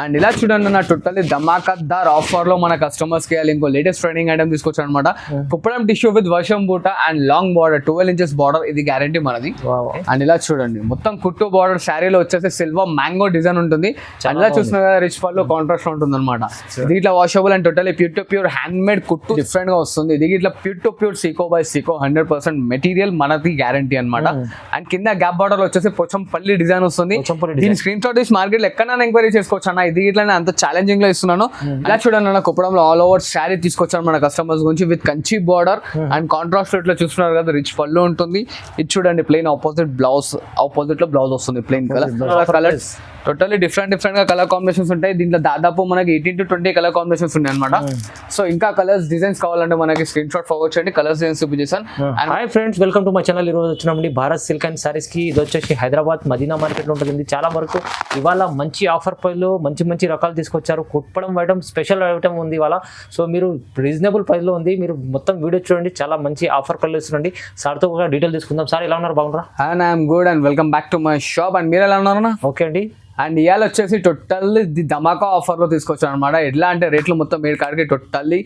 And ఇలా చూడండి నా టోటల్లీ ధమాకాదార్ ఆఫర్ లో మన కస్టమర్స్ కి ఇంకో లేటెస్ట్ ట్రైనింగ్ ఐటమ్ తీసుకొచ్చాను అనమాట. కుప్పడం టిష్యూ విత్ వర్షం బూట and long border 12 inches border, ఇది గ్యారంటీ మనది. అండ్ ఇలా చూడండి మొత్తం కుట్టు బార్డర్ శారీలో వచ్చేసి సిల్వర్ మ్యాంగో డిజైన్ ఉంటుంది. ఇలా చూసిన రిచ్ పళ్ళు కాంట్రాస్ట్ ఉంటుంది అనమాట. ఇది ఇట్లా washable and totally pure to pure hand made కుట్టు డిఫరెంట్ గా వస్తుంది. ఇది ఇట్లా pure to pure sico by sico 100% material మనది గ్యారంటీ అనమాట. అండ్ కింద గ్యాప్ బార్డర్ వచ్చేసి పోచంపల్లి డిజైన్ వస్తుంది. దీని స్క్రీన్ షాట్ తీసి మార్కెట్ లో ఎక్కడైనా ఎంక్వైరీ చేసుకోవచ్చు అన్న. ఇది ఇట్లా అంత ఛాలెంజింగ్ లో ఇస్తున్నాను. ఇలా చూడండి అన్న, కుప్పడంలో ఆల్ ఓవర్ శారీ తీసుకొచ్చాను మన కస్టమర్స్ గురించి with Kanchi border and contrast ఇట్లా చూస్తున్నారు కదా, రిచ్ పళ్ళు ఉంటుంది. ఇది చూడండి ప్లెయిన్ ఆపోజిట్ బ్లౌజ్, ఆపోజిట్ లో బ్లౌజ్ వస్తుంది plain colour. Colours totally different గా కలర్ కాంబినేషన్స్ ఉంటాయి. దీంట్లో దాదాపు మనకి 18 to 20 కలర్ కాంబినేషన్స్ ఉన్నాయి అనమాట. సో ఇంకా కలర్స్ డిజైన్స్ కావాలంటే మనకి స్క్రీన్ షాట్ ఫార్వర్డ్ చేయండి, కలర్స్ డిజైన్స్ చూపించేసాను. And hi friends, welcome to my channel. ఈరోజు వచ్చినామండి భారత్ సిల్క్ అండ్ సారీస్ కి. ఇది వచ్చేసి హైదరాబాద్ మదీనా మార్కెట్ లో ఉంటుంది. చాలా వరకు ఇవాళ మంచి ఆఫర్ ప్రైస్లో మంచి రకాలు తీసుకొచ్చారు. కుప్పడం ఐటమ్ స్పెషల్ ఐటమ్ ఉంది ఇవాళ. సో మీరు రీజనబుల్ ప్రైస్ లో ఉంది. మీరు మొత్తం వీడియో చూడండి, చాలా మంచి ఆఫర్ ప్రైస్ ఇస్తుందండి. సార్తో కూడా డీటెయిల్ తీసుకుందాం. సార్ ఎలా ఉన్నారు, బాగున్నారా? And I'm good and welcome back to my shop. And మీరు ఎలా ఉన్నారన్నా? ఓకే అండి. అండ్ ఇవాళ వచ్చేసి టోటల్లీ ధమాకా ఆఫర్ లో తీసుకొచ్చాను అనమాట. ఎట్లా అంటే రేట్లు మొత్తం మీరు కాడికి టోటల్లీ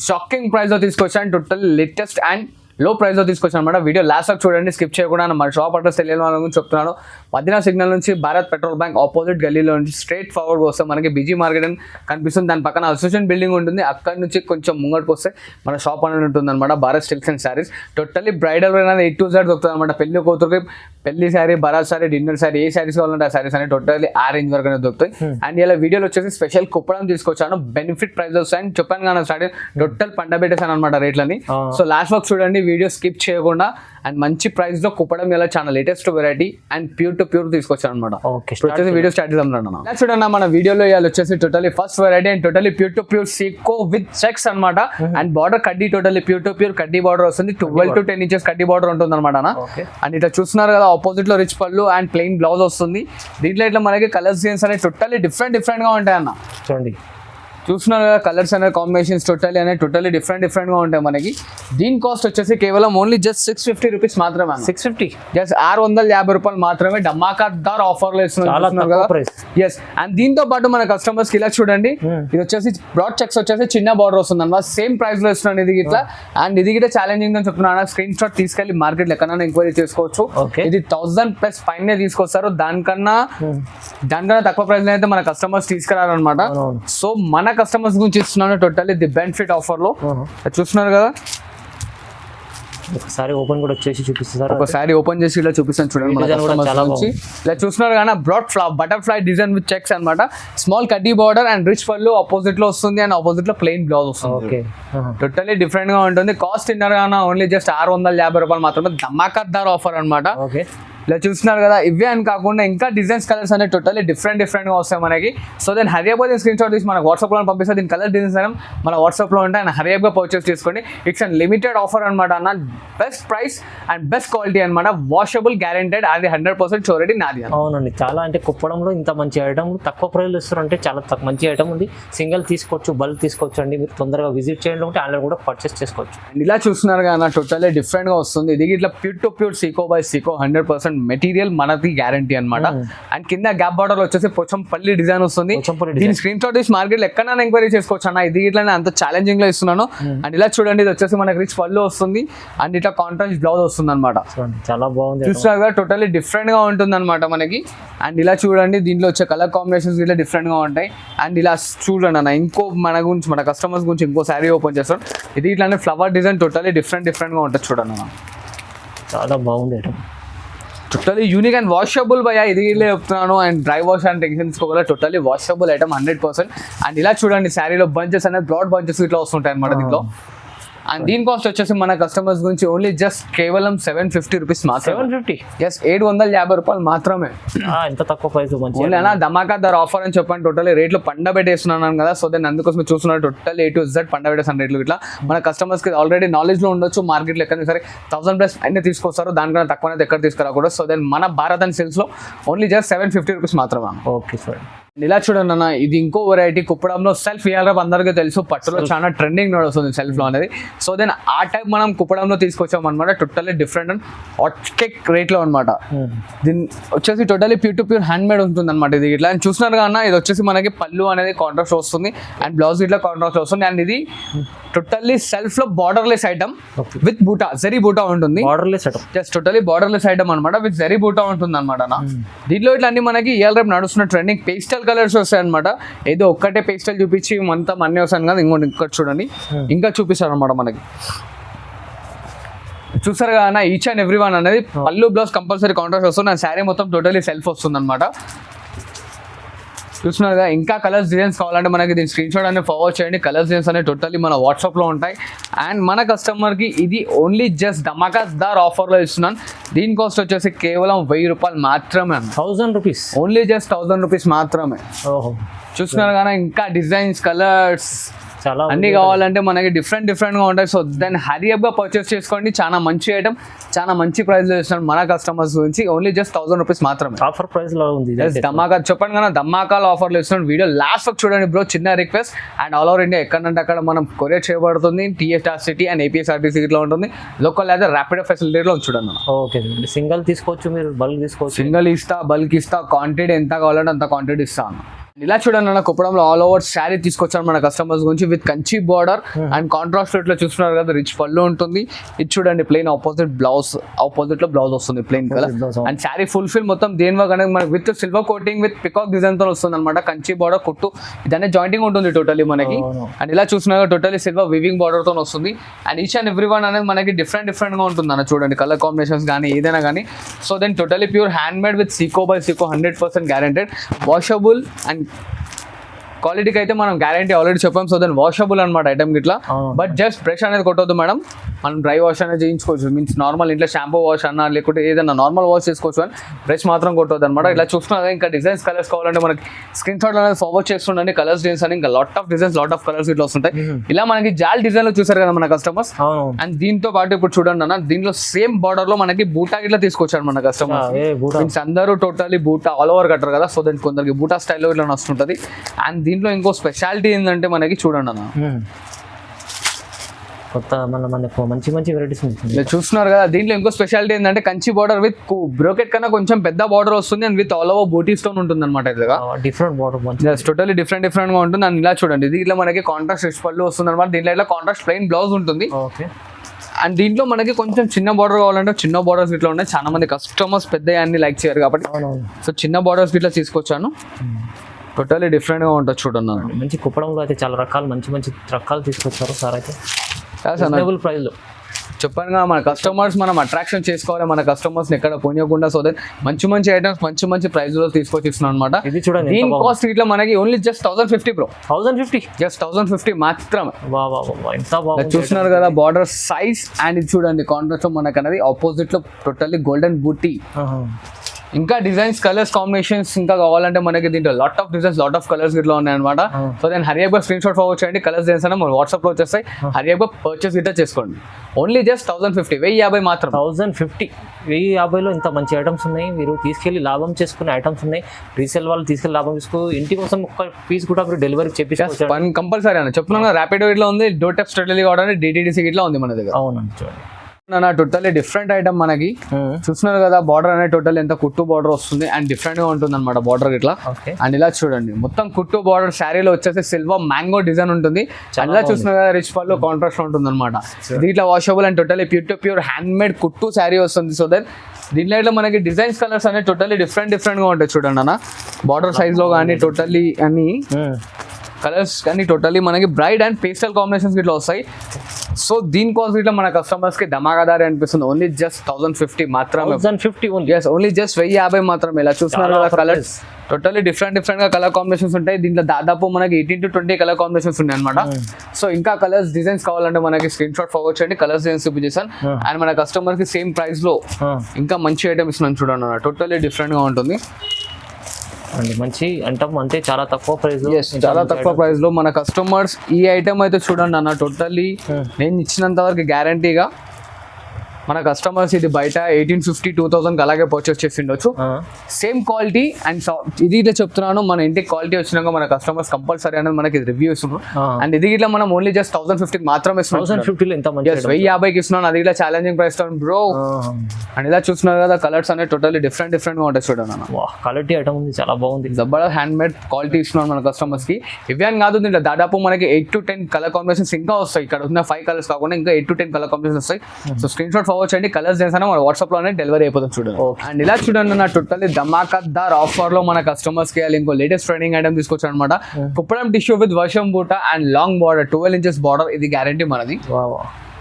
షాకింగ్ ప్రైస్ లో తీసుకొచ్చాను. టోటల్లీ లేటెస్ట్ అండ్ లో ప్రైస్ లో తీసుకొచ్చాను అనమాట. వీడియో లాస్ట్ వరకు చూడండి, స్కిప్ చేయకుండా. మన షాప్ అడ్రస్ తెలియని వాళ్ళ గురించి చెప్తున్నాను. మదీనా సిగ్నల్ నుంచి భారత్ పెట్రోల్ బ్యాంక్ ఆపోజిట్ గల్లీలో నుంచి స్ట్రైట్ ఫార్వర్డ్ వస్తే మనకి బిజీ మార్కెట్ అని కనిపిస్తుంది. దాని పక్కన అసోసియేషన్ బిల్డింగ్ ఉంటుంది. అక్కడ నుంచి కొంచెం ముంగడికి వస్తే మన షాప్ అనేది ఉంటుంది అనమాట. Bharat silks and saris totally bridal అనేది A to Z దొరుకుతుంది అనమాట. పెళ్లి కూతురుకి పెళ్లి శారీ, బరాత్ శారీ, డిన్నర్ శారీ, ఏ శారీస్ కావాలంటే ఆ శారీస్ అనేది టోటల్లీ ఆ రేంజ్ వరకు అనేది దొరుకుతాయి. అండ్ ఇలా వీడియోలో వచ్చేసి స్పెషల్ కుప్పడం తీసుకొచ్చాను. బెనిఫిట్ ప్రైజెస్ అండ్ చెప్పాను కానీ స్టార్టింగ్ టోటల్ పండ పెట్టేసాను అనమాట రేట్లని. సో లాస్ట్ వరకు చూడండి, వీడియో స్కిప్ చేయకుండా. అండ్ మంచి ప్రైస్ లో కుప్పడం ఇలా చాలా latest variety and pure to pure తీసుకొచ్చాను అనమాట. వచ్చేసి వీడియో స్టార్ట్ చేద్దాం. చూడండి మన వీడియోలో ఇవాళ వచ్చేసి totally first variety and totally pure to pure sico with checks అనమాట. అండ్ బార్డర్ కడ్డీ టోటల్లీ ప్యూర్ టు ప్యూర్ కడ్డీ బార్డర్ వస్తుంది. 12 to 10 inches కడ్డీ బార్డర్ ఉంటుంది అనమాట. అండ్ ఇట్లా చూస్తున్నారు కదా, ఆపోజిట్ లో రిచ్ పళ్ళు అండ్ ప్లెయిన్ బ్లౌజ్ వస్తుంది. దీంట్లో ఇట్లా మనకి కలర్స్ డిజైన్స్ అనేవి టోటల్లీ డిఫరెంట్ గా ఉంటాయి అన్న. చూడండి చూస్తున్నారు కదా, కలర్స్ అనే కాంబినేషన్స్ టోటల్లీ డిఫరెంట్ గా ఉంటాయి మనకి. దీని కాస్ట్ వచ్చేసి కేవలం ఓన్లీ జస్ట్ 650 రూపీస్ మాత్రమే. 650 జస్ట్ 650 రూపాయలు మాత్రమే ధమాకాదార్ ఆఫర్ లో ఇస్తున్నారు కదా. ఎస్. అండ్ దీంతో పాటు మన కస్టమర్స్ కి ఇలా చూడండి, ఇది వచ్చేసి బ్రాడ్ చెక్స్ వచ్చేసి చిన్న బార్డర్ వస్తుంది అన్నమాట. సేమ్ ప్రైస్ లో ఇస్తున్నాను ఇది ఇట్లా. అండ్ ఇది కూడా ఛాలెంజింగ్ అని చెప్తున్నాను. స్క్రీన్ షాట్ తీసుకెళ్లి మార్కెట్ లో ఎక్కడైనా ఎంక్వైరీ చేసుకోవచ్చు. ఇది 1000+ పైన తీసుకొస్తారు. దానికన్నా తక్కువ ప్రైస్ లో అయితే మన కస్టమర్స్ తీసుకురారనమాట. సో మన కస్టమర్స్ గురించి ఇస్తున్నాను టోటల్లీ ది బెనిఫిట్ ఆఫర్ లో. చూస్తున్నారు కదా, ఒకసారి ఓపెన్ కూడా వచ్చేసి చూపిస్తారు. ఒకసారి ఓపెన్ చేసి ఇలా చూపిస్తాను చూడండి. మన కస్టమర్స్ గురించి ఇలా చూస్తున్నారు కదా, broad butterfly design with checks అనమాట. స్మాల్ కడ్డీ బార్డర్ అండ్ రిచ్ పళ్ళు ఆపోజిట్ లో వస్తుంది. అండ్ ఆపోజిట్ లో ప్లెయిన్ బ్లౌజ్ వస్తుంది. టోటల్లీ డిఫరెంట్ గా ఉంటుంది. కాస్ట్ ఇన్నర్ గానా ఓన్లీ జస్ట్ 650 రూపాయలు మాత్రమే. ధమాకాదార్ ఆఫర్ అనమాట. ఇలా చూస్తున్నారు కదా, ఇవే అని కాకుండా ఇంకా డిజైన్స్ కలర్స్ అనేవి టోటల్లీ డిఫరెంట్ గా వస్తాయి మనకి. సో దెన్ హరియబ్ స్క్రీన్ షాట్ తీసి మనకు వాట్సాప్ లో పంపిస్తే దీని కలర్ డిజైన్స్ అనేవి మన వాట్సాప్ లో ఉంటాయి. అండ్ హరియబ్ గా పర్చేస్ చేసుకోండి. ఇట్స్ అండ్ లిమిటెడ్ ఆఫర్ అనమాట అన్న. Best price and best quality అనమాట. వాషబుల్ గ్యారెంటెడ్, అది 100% షూరిటీ నాది. అవునండి, చాలా అంటే కుప్పడంలో ఇంత మంచి ఐటమ్ తక్కువ ప్రైస్ లో ఇస్తారంటే చాలా మంచి ఐటమ్ ఉంది. సింగిల్ తీసుకోవచ్చు, బల్క్ తీసుకోవచ్చు అండి. మీరు తొందరగా విజిట్ చేయండి, ఉంటే ఆన్లైన్ కూడా పర్చేస్ చేసుకోవచ్చు. ఇలా చూస్తున్నారు కదా, టోటల్లీ డిఫరెంట్ గా వస్తుంది. ఇది ఇట్లా pure to pure sico by sico 100% material మనది గ్యారంటీ అనమాట. అండ్ కింద గ్యాప్ బార్డర్ వచ్చేసి పోచంపల్లి డిజైన్ వస్తుంది. దీని స్క్రీన్ షాట్ తీసి మార్కెట్ లో ఎక్కడైనా ఎంక్వైరీ చేసుకోవచ్చు అన్న. ఇది ఇట్లా అంత ఛాలెంజింగ్ లో ఇస్తున్నాను. అండ్ ఇలా చూడండి, ఇది వచ్చేసి మనకి రిచ్ పళ్ళు వస్తుంది. అండ్ ఇట్లా కాంట్రాస్ట్ బ్లౌజ్ వస్తుంది అనమాట. చాలా బాగుంది. చూస్తున్నారు కదా, టోటల్లీ డిఫరెంట్ గా ఉంటుంది అనమాట మనకి. అండ్ ఇలా చూడండి, దీంట్లో వచ్చే కలర్ కాంబినేషన్స్ ఇట్లా డిఫరెంట్ గా ఉంటాయి. అండ్ ఇలా చూడండి అన్న, ఇంకో మన కస్టమర్స్ గురించి ఇంకో శారీ ఓపెన్ చేస్తాం. ఇది ఇట్లానే ఫ్లవర్ డిజైన్ టోటల్లీ డిఫరెంట్ గా ఉంటుంది. చూడండి అన్న, చాలా బాగుంది. టోటల్లీ యూనిక్ అండ్ వాషబుల్ భయ్యా, ఇది చెప్తున్నాను. And dry wash and tensions కూడా టోటల్లీ వాషబుల్ ఐటమ్ 100%. అండ్ ఇలా చూడండి, శారీలో బంచెస్ అనేది బ్రాడ్ బంచెస్ ఇట్లా వస్తుంటాయి అనమాట దీంట్లో. అండ్ దీని కాస్ట్ వచ్చేసి మన కస్టమర్స్ గురించి ఓన్లీ జస్ట్ కేవలం 750 రూపీస్ మాత్రమే. 750 జస్ట్ 750 రూపాయలు మాత్రమే. ఎంత తక్కువ ప్రైస్, ఓన్లీ ధమాకాదార్ ఆఫర్ అని చెప్పండి. టోటల్లీ రేట్లు పండబెట్టేస్తున్నాను కదా. సో దెన్ అందుకోసం చూస్తున్నారు టోటల్ A to Z పండబెట్టేసాను రేట్లు. ఇట్లా మన కస్టమర్స్ కి ఆల్రెడీ నాలెడ్జ్ లో ఉండొచ్చు. మార్కెట్ లో ఎక్కడ సరే 1000+ అయినా తీసుకొస్తారు. దానికన్నా తక్కువ అనేది ఎక్కడ తీసుకురాకూడదు. సో దెన్ మన భారత్ అండ్ సిల్క్స్ లో ఓన్లీ జస్ట్ 750 రూపీస్ మాత్రమే. Okay sir. ఇలా చూడండి అన్న, ఇది ఇంకో వెరైటీ కుప్పడంలో సెల్ఫ్ ఇయర్ అందరికీ తెలుసు, పట్టులో చాలా ట్రెండింగ్ నడుస్తుంది సెల్ఫ్ లో అనేది. సో దెన్ ఆ టైప్ మనం కుప్పడంలో తీసుకొచ్చాం అనమాట. Totally different and hot cake rate లో అనమాట. దీని వచ్చేసి totally pure to pure hand made ఉంటుంది అనమాట. ఇది ఇట్లా చూస్తున్నారు కన్నా, ఇది వచ్చేసి మనకి పళ్ళు అనేది కాంట్రాస్ట్ వస్తుంది అండ్ బ్లౌజ్ ఇట్లా కాంట్రాస్ట్ వస్తుంది. అండ్ ఇది టోటల్లీ సెల్ఫ్ లో బార్డర్లెస్ ఐటమ్ విత్ బూటా, జరీ బూటా ఉంటుంది. Borderless item, just totally borderless item అనమాట, విత్ జరీ బూటా ఉంటుంది అనమాట. దీంట్లో ఇట్లా అన్ని మనకి ఇయర్ రేపు నడుస్తున్న ట్రెండింగ్ పేస్టల్ కలర్స్ వస్తాయి అనమాట. ఏదో ఒక్కటే పేస్టల్ చూపించి మొత్తం అన్ని వస్తాను కదా, ఇంకోటి చూడండి ఇంకా చూపిస్తారు అనమాట మనకి. చూసారు కదా ఈచ్ అండ్ ఎవ్రీ వన్ అనేది పళ్ళు బ్లౌజ్ కంపల్సరీ కాంట్రాస్ట్ వస్తుంది. నా శారీ మొత్తం టోటలీ సెల్ఫ్ వస్తుంది అనమాట. చూస్తున్నారుగా, ఇంకా కలర్స్ డిజైన్స్ కావాలంటే మనకి దీని స్క్రీన్ షాట్ అనేది ఫార్వర్డ్ చేయండి. కలర్స్ డిజైన్స్ అనేవి టోటల్లీ మన వాట్సాప్లో ఉంటాయి. అండ్ మన కస్టమర్కి ఇది ఓన్లీ జస్ట్ ధమాకాదార్ ఆఫర్లో ఇస్తున్నాను. దీని కాస్ట్ వచ్చేసి కేవలం 1000 రూపాయలు మాత్రమే. 1000 రూపీస్, ఓన్లీ జస్ట్ 1000 రూపీస్ మాత్రమే. ఓహో, చూస్తున్నారు కానీ ఇంకా డిజైన్స్ కలర్స్ చాలా అన్ని కావాలంటే మనకి డిఫరెంట్ గా ఉంటాయి. సో దాన్ని హరియప్ గా పర్చేస్ చేసుకోండి. చాలా మంచి ఐటమ్, చాలా మంచి ప్రైస్ లో ఇస్తున్నాను మన కస్టమర్స్ గురించి. ఓన్లీ జస్ట్ 1000 రూపీస్ మాత్రమే. ఆఫర్ ప్రైస్ లో ఉంది. ధమాకా చెప్పండి కదా, ధమాకాల ఆఫర్లు ఇస్తున్నాను. వీడియో లాస్ట్ వరకు చూడండి బ్రో, చిన్న request. And all over India ఎక్కడంటే అక్కడ మనం కొరియర్ చేయబడుతుంది. టీఎస్ఆర్ సిటీ అండ్ ఏపీఎస్ఆర్టీసీ లో ఉంటుంది. లోకల్ అయితే ర్యాపిడో ఫెసిలిటీలో చూడండి. ఓకే, సింగిల్ తీసుకోవచ్చు, మీరు బల్క్ తీసుకోవచ్చు. సింగిల్ ఇస్తా, బల్క్ ఇస్తా, క్వాంటిటీ ఎంత కావాలంటే అంత క్వాంటిటీ ఇస్తాను. ఇలా చూడండి అన్న, కుప్పడంలో ఆల్ ఓవర్ శారీ తీసుకొచ్చాను మన కస్టమర్స్ గురించి with Kanchi border and contrast ఇట్లా చూస్తున్నారు కదా, రిచ్ పళ్ళు ఉంటుంది. ఇది చూడండి ప్లెయిన్ ఆపోజిట్ బ్లౌజ్, ఆపోజిట్ లో బ్లౌజ్ వస్తుంది plain colour. And sari fulfil మొత్తం దేని వర్క్ అనేది మనకి with silver coating with peacock design తో వస్తుంది అనమాట. కంచి బార్డర్ కుట్టు ఇదనే జాయింటింగ్ ఉంటుంది టోటలీ మనకి. అండ్ ఇలా చూస్తున్నారు టోటలీ సిల్వర్ వివింగ్ బార్డర్ తో వస్తుంది. And each and every one అనేది మనకి డిఫరెంట్ గా ఉంటుంది అన్న. చూడండి కలర్ కాంబినేషన్స్ కానీ ఏదైనా కానీ. So then totally pure hand made with sico by sico 100% guaranteed, washable and క్వాలిటీకి అయితే మనం గ్యారంటీ ఆల్రెడీ చెప్పాం. సో దెన్ వాషబుల్ అనమాట ఐటమ్ గిట్లా. బట్ జస్ట్ బ్రష్ అనేది కొట్టొద్దు మేడం, మనం డ్రై వాష్ అనేది చేయించుకోవచ్చు. మీన్స్ నార్మల్ ఇంట్లో షాంపూ వాష్ అన్నా లేకుంటే ఏదైనా నార్మల్ వాష్ చేసుకోవచ్చు, అని బ్రష్ మాత్రం కొట్టొద్దు అనమాట. ఇలా చూస్తున్నా ఇంకా డిజైన్స్ కలర్స్ కావాలంటే మనకి స్క్రీన్ షాట్ అనేది ఫార్వర్డ్ చేస్తుండండి. కలర్స్ డిజైన్స్ అని ఇంకా lot of designs, lot of colours ఇట్లా వస్తుంటాయి. ఇలా మనకి జాల్ డిజైన్ లో చూసారు కదా మన కస్టమర్స్. అండ్ దీంతో పాటు ఇప్పుడు చూడండి అన్న, దీంట్లో సేమ్ బార్డర్ లో మనకి బూటా ఇట్లా తీసుకొచ్చారు మన కస్టమర్స్. మీన్స్ అందరూ టోటలీ బూటా ఆల్ ఓవర్ కట్టారు కదా. సో దెన్ కొందరికి బూటా స్టైల్లో ఇట్లా వస్తుంటది. అండ్ దీంట్లో ఇంకో స్పెషాలిటీ ఏంటంటే మనకి చూడండి అన్న, కొత్త మనకు మంచి మంచి వెరైటీస్ ఉంటుంది చూస్తున్నారు కదా. దీంట్లో ఇంకో స్పెషాలిటీ ఏంటంటే కంచి బార్డర్ విత్ బ్రోకెట్ కన్నా కొంచెం పెద్ద బార్డర్ వస్తుంది. అండ్ విత్ ఆల్ ఓవర్ బూటీ స్టోన్ ఉంటుంది అనమాట. ఇదిగా డిఫరెంట్ బార్డర్, టోటలీ డిఫరెంట్ గా ఉంటుంది. అండ్ ఇలా చూడండి, ఇది ఇట్లా మనకి కాంట్రాస్ట్ రిచ్ పళ్ళు వస్తుంది అనమాట. దీంట్లో ఇట్లా కాంట్రాస్ట్ ప్లెయిన్ బ్లౌజ్ ఉంటుంది. అండ్ దీంట్లో మనకి కొంచెం చిన్న బార్డర్ కావాలంటే చిన్న బార్డర్స్ ఇట్లా ఉన్నాయి. చాలా మంది కస్టమర్స్ పెద్ద అన్ని లైక్ చేయరు కాబట్టి సో చిన్న బార్డర్స్ ఇట్లా తీసుకొచ్చాను. టోటలీ డిఫరెంట్ గా ఉంటుంది చూడండి. మంచి కుప్పడంలో అయితే చాలా రకాలు మంచి మంచి రకాలు తీసుకొచ్చారు సార్. అయితే రీజనబుల్ ప్రైస్ లో చెప్పాను కదా, మన కస్టమర్స్ మనం అట్రాక్షన్ చేసుకోవాలి, మన కస్టమర్స్ ఎక్కడ పోనీయకుండా. సో దట్ మంచి మంచి ఐటమ్స్ మంచి ప్రైస్ లో తీసుకొచ్చి ఇస్తున్నాం అనమాట. ఇది చూడండి, దీని కాస్ట్ ఇట్లా మనకి ఓన్లీ జస్ట్ 1050 బ్రో. 1050, జస్ట్ 1050 మాత్రమే. ఎంత బాగుంది చూస్తున్నారు కదా బార్డర్ సైజ్. అండ్ ఇది చూడండి కాంట్రాస్ట్ మనకి అనేది ఆపోజిట్ లో టోటల్లీ గోల్డెన్ బూటీ. ఇంకా డిజైన్స్ కలర్స్ కాంబినేషన్స్ ఇంకా కావాలంటే మనకి దీంట్లో lot of designs, lot of colours ఇట్లా ఉన్నాయి అనమాట. సో దెన్ హరియప్గా స్క్రీన్ షాట్ ఫార్వర్డ్ చేయండి. కలర్స్ డిజైన్స్ అనే మన వాట్సాప్ లో వచ్చేస్తాయి. హరియప్గా పర్చేస్ గిట్లా చేసుకోండి. ఓన్లీ జస్ట్ 1050, 1050 మాత్రం. 1050, 1050లో ఇంత మంచి ఐటమ్స్ ఉన్నాయి. మీరు తీసుకెళ్లి లాభం చేసుకునే ఐటమ్స్ ఉన్నాయి. రీసేల్ వాళ్ళు తీసుకెళ్లి లాభం చేసుకో. ఇంటి కోసం ఒక పీస్ కూడా మీరు డెలివరీ చేపించుకోవచ్చు. కంపల్సరీ అని చెప్తున్నాను. ర్యాపిడో ఇట్లా ఉంది, డోర్ టెప్ స్టడీ కావడానికి డిటిడిసి ఇట్లా ఉంది మన దగ్గర. అవునండి, చూడండి టోటల్లీ డిఫరెంట్ ఐటమ్ మనకి. చూస్తున్నారు కదా బార్డర్ అనేది టోటల్ ఎంత కుట్టు బార్డర్ వస్తుంది. అండ్ డిఫరెంట్ గా ఉంటుంది అనమాట బార్డర్ ఇట్లా. అండ్ ఇలా చూడండి మొత్తం కుట్టు బార్డర్. శారీలో వచ్చేసి సిల్వర్ మ్యాంగో డిజైన్ ఉంటుంది. అండ్ ఇలా చూస్తున్నారు కదా రిచ్ పళ్ళు కాంట్రాస్ట్ ఉంటుంది అనమాట. దీంట్లో washable and totally pure to pure hand made కుట్టు శారీ వస్తుంది. సో దెన్ దీంట్లో ఇట్లా మనకి డిజైన్స్ కలర్స్ అనేది టోటల్లీ డిఫరెంట్ గా ఉంటాయి చూడండి అన్న. బార్డర్ సైజ్ లో కానీ టోటల్లీ అన్ని కలర్స్ కానీ టోటల్లీ మనకి బ్రైట్ అండ్ పేస్టల్ కాంబినేషన్స్ ఇట్లా వస్తాయి. సో దీని కాస్ట్ ఇట్లా మన కస్టమర్స్ కి ధమాకాదారి అనిపిస్తుంది. ఓన్లీ జస్ట్ 1050 మాత్రమే. 1050 ఓన్లీ. yes, ఓన్లీ జస్ట్ 1050 మాత్రమే. ఇలా చూస్తున్నారు కదా కలర్స్ టోటల్లీ డిఫరెంట్ గా కలర్ కాంబినేషన్స్ ఉంటాయి. దీంట్లో దాదాపు మనకి 18 to 20 కలర్ కాంబినేషన్స్ ఉన్నాయి అనమాట. సో ఇంకా కలర్స్ డిజైన్స్ కావాలంటే మనకి స్క్రీన్ షాట్ ఫార్వర్డ్ చేయండి. కలర్స్ డిజైన్స్ చూపించేసాను. అండ్ మన కస్టమర్ కి సేమ్ ప్రైస్ లో ఇంకా మంచి ఐటమ్ ఇస్తున్నాను చూడండి. టోటల్లీ డిఫరెంట్ గా ఉంటుంది. మంచి అంటాం అంటే చాలా తక్కువ ప్రైస్ లో, చాలా తక్కువ ప్రైస్ లో మన కస్టమర్స్ ఈ ఐటమ్ అయితే చూడండి అన్న. టోటల్లీ నేను ఇచ్చినంత వరకు గ్యారంటీగా మన కస్టమర్స్ ఇది బయట 1850-2000 అలాగే పర్చేస్ చేసి ఉండొచ్చు. సేమ్ క్వాలిటీ అండ్ ఇది ఇట్లా చెప్తున్నాను, మన ఇంటికి క్వాలిటీ వచ్చినాక మన కస్టమర్స్ కంపల్సరీ అనేది మనకి రివ్యూ ఇస్తున్నాం. అండ్ ఇది ఇట్లా మనం ఓన్లీ జస్ట్ 1050 మాత్రమే ఇస్తున్నాం. 1050 ఎంత మంచి 1050కి ఇస్తున్నాను. అది ఇట్లా ఛాలెంజింగ్ ప్రైస్ బ్రో. అండ్ ఇలా చూస్తున్నారు కదా, కలర్స్ అనేవి టోటల్లీ డిఫరెంట్ గా ఉంటాయి చూడండి అన్న. క్వాలిటీ ఐటమ్ ఉంది, చాలా బాగుంది. జబర్దస్త్ హ్యాండ్ మేడ్ క్వాలిటీ ఇస్తున్నాను మన కస్టమర్స్ కి. ఇవి అని కాదు, దీంట్లో దాదాపు మనకి 8 to 10 కలర్ కాంబినేషన్స్ ఇంకా వస్తాయి. ఇక్కడ ఉన్న 5 కలర్స్ కాకుండా ఇంకా 8 to 10 కలర్ కాంబినేషన్స్ వస్తాయి. సో స్క్రీన్ షాట్ ఫార్వర్డ్ చేయండి, కలర్స్ చేసాను మన వాట్సాప్ లోనే డెలివరీ అయిపోతుంది చూడండి. అండ్ ఇలా చూడండి నా టోటల్లీ ధమాకాదార్ ఆఫర్ లో మన కస్టమర్స్ కి ఇంకో లేటెస్ట్ ట్రెండింగ్ ఐటమ్ తీసుకొచ్చాను అనమాట. కుప్పడం టిష్యూ విత్ వర్షం బూట and long border 12 inches border, ఇది గ్యారంటీ మనది.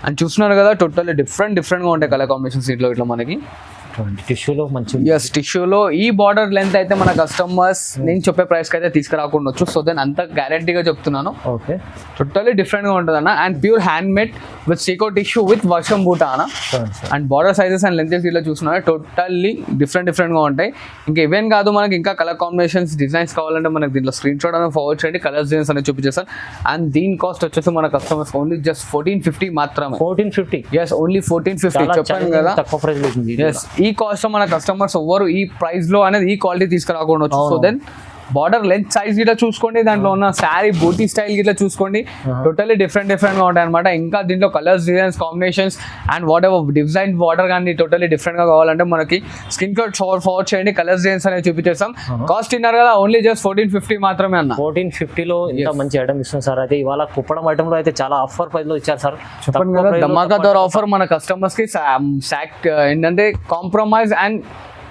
అండ్ చూస్తున్నారు కదా, టోటల్లీ డిఫరెంట్ గా ఉంటాయి కలర్ కాంబినేషన్స్ ఇట్లా మనకి. టిష్యూలో మంచి టిష్యూలో ఈ బార్డర్ లెంత్ అయితే మన కస్టమర్స్ నేను చెప్పే ప్రైస్ కి అయితే తీసుకురాకుండా వచ్చు. సో దెన్ అంత గ్యారంటీగా చెప్తున్నాను. ఓకే, టోటల్లీ డిఫరెంట్ గా ఉంటుంది అన్న. And pure hand made with sico tissue with వర్షం బూట అన్న. And border sizes and length ఇట్లా చూస్తున్నారు, టోటల్లీ డిఫరెంట్ గా ఉంటాయి. ఇంకా ఇవేం కాదు, మనకి ఇంకా కలర్ కాంబినేషన్స్ డిజైన్స్ కావాలంటే మనకి దీంట్లో స్క్రీన్ షాట్ అనేది ఫార్వర్డ్ చేయండి, కలర్స్ డిజైన్స్ అనేది చూపించేస్తాను. అండ్ దీని కాస్ట్ వచ్చేసి మన కస్టమర్స్ ఓన్లీ జస్ట్ 1450 మాత్రమే. 1450? ఎస్, ఓన్లీ 1450 చెప్పాను కదా, తక్కువ ప్రైస్ ఉంది. ఎస్, ఈ కాస్ట్ మన కస్టమర్స్ ఎవరు ఈ ప్రైస్ లో అనేది ఈ క్వాలిటీ తీసుకురాకుండా. So then border length size గిట్లా చూసుకోండి, దాంట్లో ఉన్న శారీ బూటీ స్టైల్ గిట్లా చూసుకోండి, టోటల్లీ డిఫరెంట్ గా ఉంటాయి అనమాట. ఇంకా దీంట్లో colours designs combinations and what ever design border కానీ టోటల్లీ డిఫరెంట్ గా కావాలంటే మనకి స్క్రీన్ షాట్ ఫార్వర్డ్ చేయండి, కలర్స్ డిజైన్స్ అనేది చూపించేస్తాం. కాస్ట్ తిన్నారు కదా, ఓన్లీ జస్ట్ 1450 మాత్రమే అన్న. 1450లో ఇంత మంచి ఐటమ్ ఇస్తుంది సార్. అయితే ఇవాళ కుప్పడం ఐటమ్ లో అయితే చాలా ఆఫర్ ప్రైస్ లో ఇచ్చారు సార్. చెప్పండి కదా, ధమాకాదార్ ఆఫర్ మన కస్టమర్స్ కి. ఏంటంటే కాంప్రమైజ్ అండ్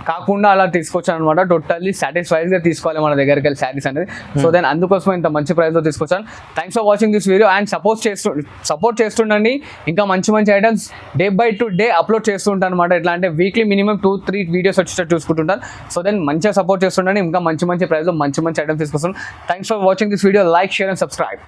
కాకుండా అలా తీసుకొచ్చాను అనమాట. టోటల్లీ సాటిస్ఫైడ్ గా తీసుకోవాలి మన దగ్గరికి వెళ్ళి శారీస్ అనేది. సో దెన్ అందుకోసం ఇంత మంచి ప్రైస్ లో తీసుకొచ్చాను. Thanks for watching this video and support చేస్తుండండి. ఇంకా మంచి items day by day upload చేస్తుంటాను అనమాట. ఎట్లా అంటే వీక్లీ మినిమం 2-3 వీడియోస్ వచ్చేటట్టు చూసుకుంటుంటాను. సో దెన్ మంచిగా సపోర్ట్ చేస్తుండండి. ఇంకా మంచి ప్రైస్ లో మంచి ఐటమ్స్ తీసుకొస్తాను. Thanks for watching this video. Like, share and subscribe.